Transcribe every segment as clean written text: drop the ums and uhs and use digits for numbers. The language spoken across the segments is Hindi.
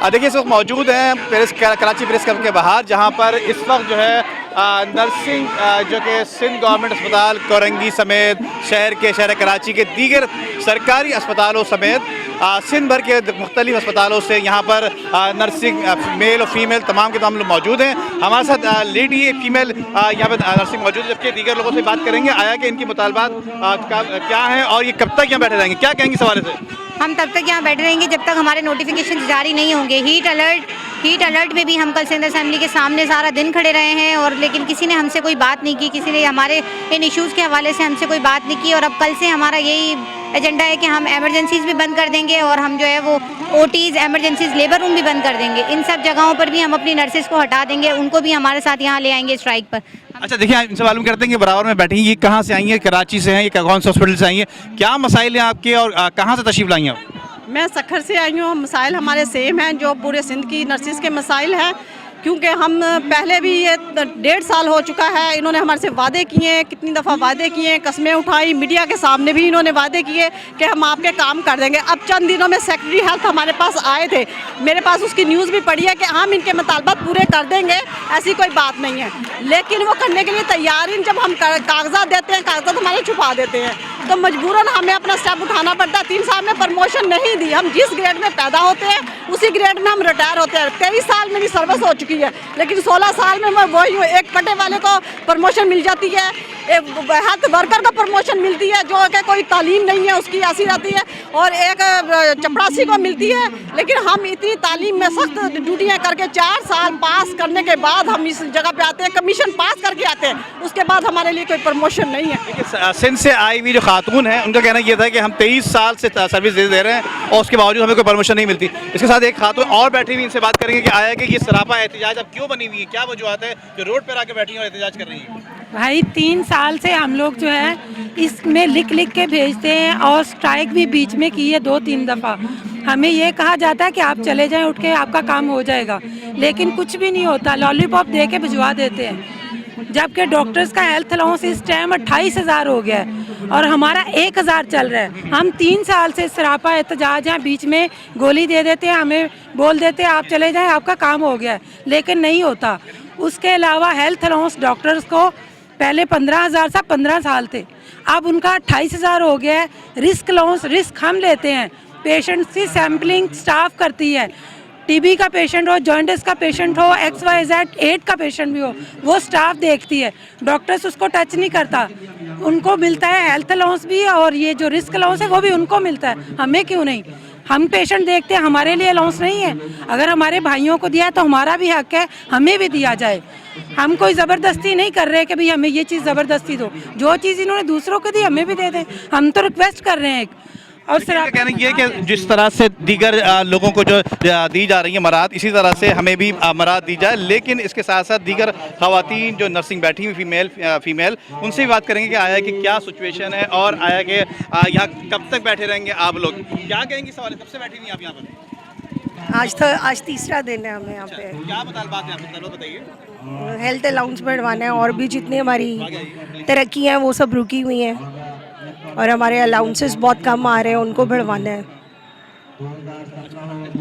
देखिए इस वक्त मौजूद हैं कराची प्रेस क्लब के बाहर, जहां पर इस वक्त जो है नर्सिंग जो कि सिंध गवर्नमेंट अस्पताल कोरंगी समेत शहर कराची के दीगर सरकारी अस्पतालों समेत सिंध भर के मुख्तलिफ अस्पतालों से यहाँ पर नर्सिंग मेल और फीमेल तमाम के तमाम लोग मौजूद हैं। हमारे साथ लेडी फीमेल यहाँ पर नर्सिंग मौजूद है, जबकि दीगर लोगों से बात करेंगे आया कि इनकी मुतालबात क्या हैं और ये कब तक यहाँ बैठे रहेंगे, क्या कहेंगे इस हवाले से। हम तब तक यहाँ बैठे रहेंगे जब तक हमारे नोटिफिकेशन जारी नहीं होंगे। हीट अलर्ट में भी हम कल सिंध असेंबली के सामने सारा दिन खड़े रहे हैं और लेकिन किसी ने हमसे कोई बात नहीं की, किसी ने हमारे इन इश्यूज़ के हवाले से हमसे कोई बात नहीं की। और अब कल से हमारा यही एजेंडा है कि हम एमरजेंसीज़ भी बंद कर देंगे और हम जो है वो OTs एमरजेंसीज़ लेबर रूम भी बंद कर देंगे। इन सब जगहों पर भी हम अपनी नर्सेज़ को हटा देंगे, उनको भी हमारे साथ यहाँ ले आएंगे स्ट्राइक पर। अच्छा देखिए, इनसे मालूम करते हैं कि बराबर में बैठी ये कहाँ से आई हैं, कराची से हैं, ये कौन से हॉस्पिटल से आई हैं, क्या मसाइल हैं आपके और कहाँ से तशरीफ़ लाई हैं आप। मैं सखर से आई हूँ। मसाइल हमारे सेम हैं जो पूरे सिंध की नर्सिस के मसाइल हैं, क्योंकि हम पहले भी ये 1.5 साल हो चुका है, इन्होंने हमारे से वादे किए, कितनी दफ़ा वादे किए, कस्में उठाई, मीडिया के सामने भी इन्होंने वादे किए कि हम आपके काम कर देंगे। अब चंद दिनों में सेक्रेटरी हेल्थ हमारे पास आए थे, मेरे पास उसकी न्यूज़ भी पड़ी है कि हम इनके मुतालबात पूरे कर देंगे, ऐसी कोई बात नहीं है। लेकिन वो करने के लिए तैयार ही, जब हम कागजात देते हैं कागजात हमारे छुपा देते हैं, तो मजबूरन हमें अपना स्टेप उठाना पड़ता है। 3 साल में प्रमोशन नहीं दी, हम जिस ग्रेड में पैदा होते हैं उसी ग्रेड में हम रिटायर होते हैं। 23 साल मेरी सर्विस हो चुकी है, लेकिन 16 साल में मैं वही हूँ। एक कटे वाले को प्रमोशन मिल जाती है, एक हेल्थ वर्कर को प्रमोशन मिलती है जो कि कोई तालीम नहीं है उसकी ऐसी रहती है, और एक चपरासी को मिलती है। लेकिन हम इतनी तालीम में सख्त ड्यूटियाँ करके 4 साल पास करने के बाद हम इस जगह पे आते हैं, कमीशन पास करके आते हैं, उसके बाद हमारे लिए कोई प्रमोशन नहीं है। सिंध से आई हुई जो खातून है उनका कहना यह था कि हम 23 साल से सर्विस दे रहे हैं और उसके बावजूद हमें कोई परमिशन नहीं मिलती। इसके साथ एक खातून और बैठी हुई, इनसे बात करेंगे कि आया कि ये सरापा एहतजाज अब क्यों बनी हुई है, क्या वजूहत है जो रोड पर आके बैठी हैं और एहतजाज कर रही हैं। भाई 3 साल से हम लोग जो है इसमें लिख के भेजते हैं और स्ट्राइक भी बीच में की है 2-3 दफ़ा। हमें ये कहा जाता है कि आप चले जाएं उठ के, आपका काम हो जाएगा, लेकिन कुछ भी नहीं होता, लॉलीपॉप दे के भिजवा देते हैं। जबकि डॉक्टर्स का हेल्थ अलाउंस इस टाइम 28,000 हो गया है और हमारा 1,000 चल रहा है। हम 3 साल से सरापा एहतजाज हैं, बीच में गोली दे देते हैं, हमें बोल देते हैं आप चले जाएं आपका काम हो गया है, लेकिन नहीं होता। उसके अलावा हेल्थ अलाउंस डॉक्टर्स को पहले 15,000 से 15 साल थे, अब उनका 28,000 हो गया है। रिस्क अलाउंस रिस्क हम लेते हैं, पेशेंट्स की सैम्पलिंग स्टाफ करती है। टीबी का पेशेंट हो, जॉन्डिस का पेशेंट हो, XYZ एड का पेशेंट भी हो, वो स्टाफ देखती है, डॉक्टर्स उसको टच नहीं करता। उनको मिलता है हेल्थ अलाउंस भी और ये जो रिस्क अलाउंस है वो भी उनको मिलता है, हमें क्यों नहीं। हम पेशेंट देखते हैं, हमारे लिए अलाउंस नहीं है। अगर हमारे भाइयों को दिया है तो हमारा भी हक है, हमें भी दिया जाए। हम कोई ज़बरदस्ती नहीं कर रहे कि भाई हमें ये चीज़ ज़बरदस्ती दो, जो चीज़ इन्होंने दूसरों को दी हमें भी दे दें, हम तो रिक्वेस्ट कर रहे हैं। और सर कहना ये कि जिस तरह से दीगर लोगों को जो दी जा रही है मराद, इसी तरह से हमें भी मराद दी जाए। लेकिन इसके साथ साथ दीगर ख़वातीन जो नर्सिंग बैठी हुई फीमेल उनसे भी बात करेंगे कि आया कि क्या सिचुएशन है और आया कि यहाँ कब तक बैठे रहेंगे आप लोग, क्या कहेंगे इस सवाल, कब से बैठी हुई आप यहाँ पर। आज तीसरा दिन है हमें यहाँ पे। क्या बात है आप बताइए। हेल्थ अलाउंस बढ़वाना है और भी जितनी हमारी तरक्की हैं वो सब रुकी हुई हैं और हमारे अलाउंसेस बहुत कम आ रहे हैं, उनको बढ़वाना है।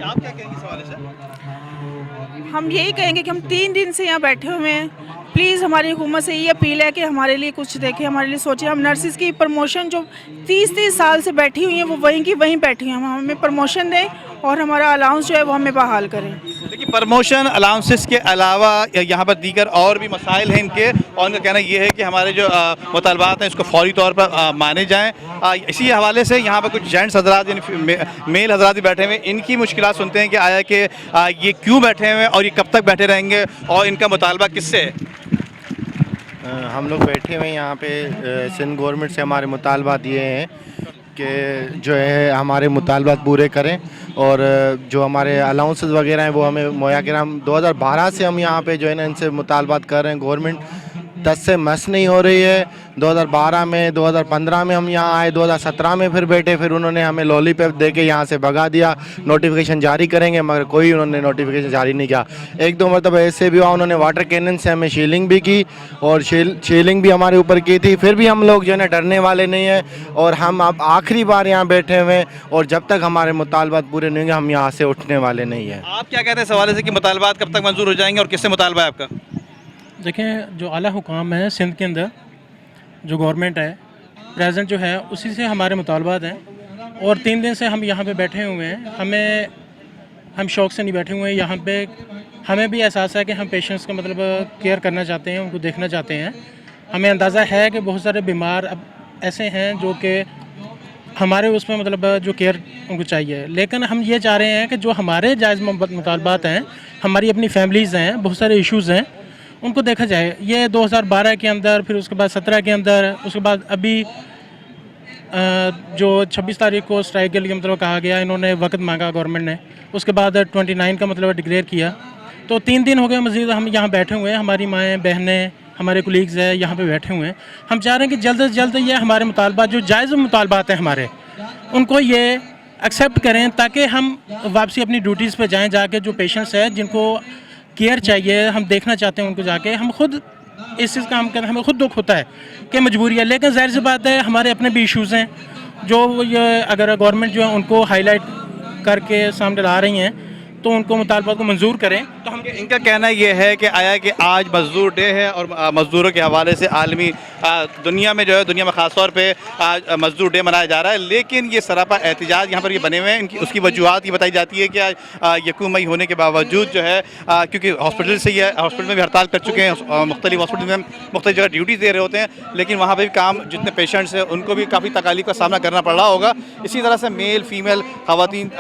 आप क्या कहेंगे इस हवाले से। हम यही कहेंगे कि हम 3 दिन से यहाँ बैठे हुए हैं, प्लीज़ हमारी हुकूमत से ये अपील है कि हमारे लिए कुछ देखें, हमारे लिए सोचें। हम नर्सिस की प्रमोशन जो 30 साल से बैठी हुई हैं वो वहीं की वहीं बैठी हैं, हम हमें प्रमोशन दें और हमारा अलाउंस जो है वो हमें बहाल करें। देखिए प्रमोशन अलाउंसेस के अलावा यहाँ पर दीगर और भी मसाइल हैं इनके, और उनका कहना ये है कि हमारे जो मुतालबात हैं इसको फौरी तौर पर माने जाएँ। इसी हवाले से यहाँ पर कुछ जेंट्स हजरात यानी मेल हजरात भी बैठे हुए, इनकी मुश्किलात सुनते हैं कि आया कि ये क्यों बैठे हुए हैं और ये कब तक बैठे रहेंगे और इनका मुतालबा किससे है। हम लोग बैठे हुए हैं यहाँ पे, सिंध गवर्नमेंट से हमारे मुतालबात ये हैं कि जो है हमारे मुतालबात पूरे करें और जो हमारे अलाउंसेस वगैरह हैं वो हमें मुहैया करें। हम 2012 से हम यहाँ पे जो है ना इनसे मुतालबात कर रहे हैं। गवर्नमेंट 10 से मस नहीं हो रही है। 2012 में 2015 में हम यहाँ आए, 2017 में फिर बैठे, फिर उन्होंने हमें लॉलीपॉप दे के यहाँ से भगा दिया। नोटिफिकेशन जारी करेंगे मगर कोई उन्होंने नोटिफिकेशन जारी नहीं किया। एक दो मरतबा ऐसे भी हुआ, उन्होंने वाटर कैनन से हमें शीलिंग भी की और शीलिंग भी हमारे ऊपर की थी। फिर भी हम लोग जो है ना डरने वाले नहीं हैं और हम अब आखिरी बार यहाँ बैठे हुए हैं और जब तक हमारे मुतालबात पूरे नहीं होंगे हम यहाँ से उठने वाले नहीं हैं। आप क्या कहते हैं इस हवाले से कि मुतालबात कब तक मंजूर हो जाएंगे और किससे मुतालबा है आपका? देखें, जो आला हुकाम है सिंध के अंदर, जो गवर्नमेंट है प्रेजेंट जो है, उसी से हमारे मुतालबात हैं और 3 दिन से हम यहाँ पे बैठे हुए हैं। हम शौक़ से नहीं बैठे हुए हैं यहाँ पे। हमें भी एहसास है कि हम पेशेंट्स का मतलब केयर करना चाहते हैं, उनको देखना चाहते हैं। हमें अंदाज़ा है कि बहुत सारे बीमार अब ऐसे हैं जो कि हमारे उसमें मतलब जो केयर उनको चाहिए, लेकिन हम ये चाह रहे हैं कि जो हमारे जायज़ मुतालबात हैं, हमारी अपनी फैमिलीज़ हैं, बहुत सारे इश्यूज़ हैं, उनको देखा जाए। ये 2012 के अंदर, फिर उसके बाद 17 के अंदर, उसके बाद अभी जो 26 तारीख को स्ट्राइक के लिए मतलब कहा गया, इन्होंने वक्त मांगा गवर्नमेंट ने, उसके बाद 29 का मतलब डिक्लेयर किया। तो 3 दिन हो गए मज़ीद हम यहाँ बैठे हुए हैं। हमारी माएँ बहनें, हमारे कोलीग्स हैं, यहाँ पे बैठे हुए हैं। हम चाह रहे हैं कि जल्द से जल्द ये हमारे मुतालबात, जो जायज़ मुतालबात हैं हमारे, उनको ये एक्सेप्ट करें ताकि हम वापसी अपनी ड्यूटीज़ पे जाएँ। जाके जो पेशेंट्स हैं जिनको केयर चाहिए, हम देखना चाहते हैं उनको जाके। हम खुद इस चीज़ का हमें खुद दुख होता है कि मजबूरी है, लेकिन जाहिर सी बात है हमारे अपने भी इश्यूज़ हैं जो ये अगर गवर्नमेंट जो है उनको हाईलाइट करके सामने ला रही हैं तो उनको मुतालबात को मंजूर करें। तो हम इनका कहना ये है कि आया कि आज मज़दूर डे है और मज़दूरों के हवाले से आलमी दुनिया में जो है, दुनिया में ख़ास तौर पे आज मज़दूर डे मनाया जा रहा है, लेकिन ये सरापा एहतिजाज यहाँ पर ये बने हुए हैं। इनकी उसकी वजूहत ये बताई जाती है कि आज यकूम मई होने के बावजूद जो है क्योंकि हॉस्पिटल से ये हॉस्पिटल में भी हड़ताल कर चुके हैं, मुख्तलिफ हॉस्पिटल में मुख्तलिफ जगह ड्यूटी दे रहे होते हैं, लेकिन वहाँ पर भी काम, जितने पेशेंट्स हैं उनको भी काफ़ी तकालीफ का सामना करना पड़ रहा होगा। इसी तरह से मेल फीमेल ख़वातीन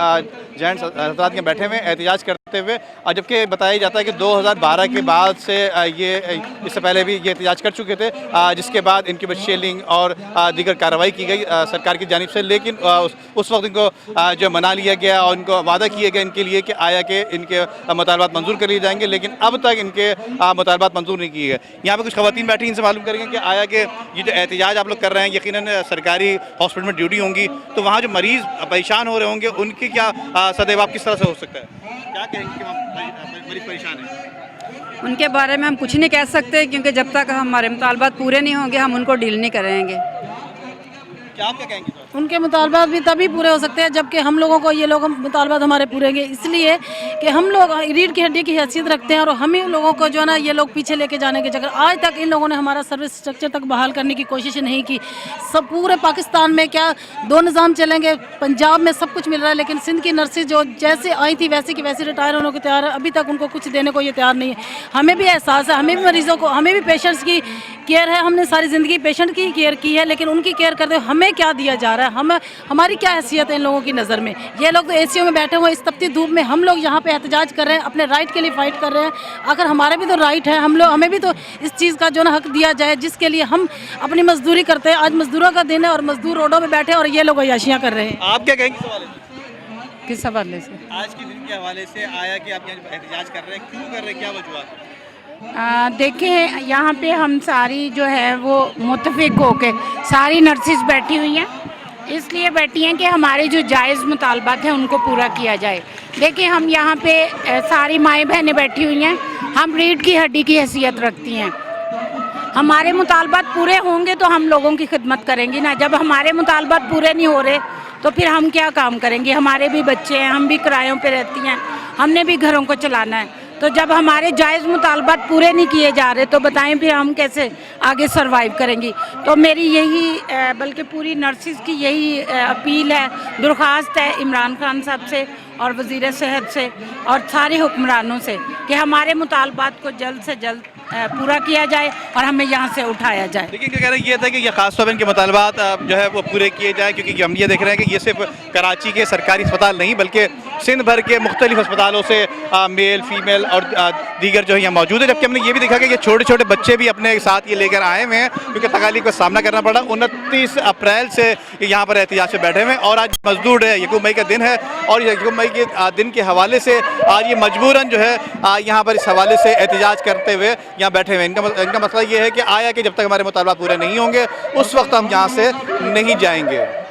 जेंट्स हज़रात यहाँ बैठे हुए एहतिजाज करते हुए, और जबकि बताया जाता है कि 2012 के बाद से ये इससे पहले भी ये एहतिजाज कर चुके थे, जिसके बाद इनके पर शेलिंग और दीगर कार्रवाई की गई सरकार की जानिब से, लेकिन उस वक्त इनको जो मना लिया गया और इनको वादा किया गया इनके लिए कि आया कि इनके मुतालबात मंजूर कर लिए जाएंगे, लेकिन अब तक इनके मुतालबात मंजूर नहीं किए गए। यहाँ पर कुछ ख़वातीन बैठी, इनसे मालूम करेंगे कि आया कि ये जो एहतिजाज आप लोग कर रहे हैं, यकीनन सरकारी हॉस्पिटल में ड्यूटी होंगी, तो वहाँ जो मरीज़ परेशान हो रहे होंगे उनकी क्या सदैव किस तरह से हो सकता है? क्या कहेंगे कि मरीज परेशान है? उनके बारे में हम कुछ नहीं कह सकते क्योंकि जब तक हमारे मुतालबात पूरे नहीं होंगे हम उनको डील नहीं करेंगे। क्या आप क्या कहेंगे? उनके मुतालबात भी तभी पूरे हो सकते हैं जबकि हम लोगों को ये लोग मुतालबात हमारे पूरे होंगे, इसलिए कि हम लोग रीढ़ की हड्डी की हैसियत रखते हैं और हम ही लोगों को जो है ना ये लोग पीछे लेके जाने के चक्कर, आज तक इन लोगों ने हमारा सर्विस स्ट्रक्चर तक बहाल करने की कोशिश नहीं की। सब पूरे पाकिस्तान में क्या 2 निज़ाम चलेंगे, पंजाब में सब कुछ मिल रहा है, लेकिन सिंध की नर्सेज जो जैसे आई थी वैसे की वैसे रिटायर होने को तैयार है, अभी तक उनको कुछ देने को ये तैयार नहीं है। हमें भी एहसास है, हमें भी मरीज़ों को, हमें भी पेशेंट्स की केयर है, हमने सारी ज़िंदगी पेशेंट की केयर की है, लेकिन उनकी केयर करते हुए हमें क्या दिया जा रहा है, हमारी क्या हैसियत है इन लोगों की नज़र में। ये लोग तो एसीओ में बैठे हुए इस तपती धूप में, हम लोग यहाँ पे एहतजाज कर रहे हैं, अपने राइट के लिए फ़ाइट कर रहे हैं। अगर हमारे भी तो राइट है, हमें भी तो इस चीज़ का जो ना हक दिया जाए जिसके लिए हम अपनी मजदूरी करते हैं। आज मजदूरों का दिन है और मजदूर रोडों में बैठे और ये लोग अय्याशियाँ कर रहे हैं। आप क्या कहेंगे सवाल? किस हवाले से? आज के दिन के हवाले से आया कि आप यहाँ एहतजाज कर रहे हैं, क्यों कर रहे हैं, क्या वजूहत है? देखिए, यहाँ पे हम सारी जो है वो मुत्तफिक होके सारी नर्सेज बैठी हुई हैं, इसलिए बैठी हैं कि हमारे जो जायज़ मुतालबात हैं उनको पूरा किया जाए। देखिए, हम यहाँ पे सारी माएँ बहनें बैठी हुई हैं, हम रीढ़ की हड्डी की हैसियत रखती हैं। हमारे मुतालबात पूरे होंगे तो हम लोगों की खिदमत करेंगी ना। जब हमारे मुतालबात पूरे नहीं हो रहे तो फिर हम क्या काम करेंगे? हमारे भी बच्चे हैं, हम भी किरायों पे रहती हैं, हमने भी घरों को चलाना है। तो जब हमारे जायज़ मुतालबात पूरे नहीं किए जा रहे तो बताएं फिर हम कैसे आगे सरवाइव करेंगी। तो मेरी यही बल्कि पूरी नर्सिस की यही अपील है, दरख्वास्त है इमरान खान साहब से और वज़ीर सेहत से और सारे हुक्मरानों से कि हमारे मुतालबात को जल्द से जल्द पूरा किया जाए और हमें यहाँ से उठाया जाए। लेकिन क्या कह रहे हैं ये था कि ये खास तौर पर इनके मुतालबात जो है वो पूरे किए जाए, क्योंकि हम ये देख रहे हैं कि ये सिर्फ कराची के सरकारी अस्पताल नहीं बल्कि सिंध भर के मुख्तलिफ अस्पतालों से मेल फीमेल और दीगर जो है यहाँ मौजूद है। जबकि हमने ये भी देखा कि ये छोटे छोटे बच्चे भी अपने साथ ये लेकर आए हुए हैं क्योंकि तकालीफ का सामना करना पड़ा। 29 अप्रैल से यहाँ पर एहतिजाज से बैठे हुए हैं और आज मजदूर है, यकूम मई का दिन है और यकूम मई के दिन के हवाले से आज ये मजबूरन जो है यहाँ पर इस हवाले से एहतिजाज करते हुए यहाँ बैठे हुए हैं। इनका मसला ये है कि आया कि जब तक हमारे मुतालबात पूरे नहीं होंगे उस वक्त हम यहाँ से नहीं जाएंगे।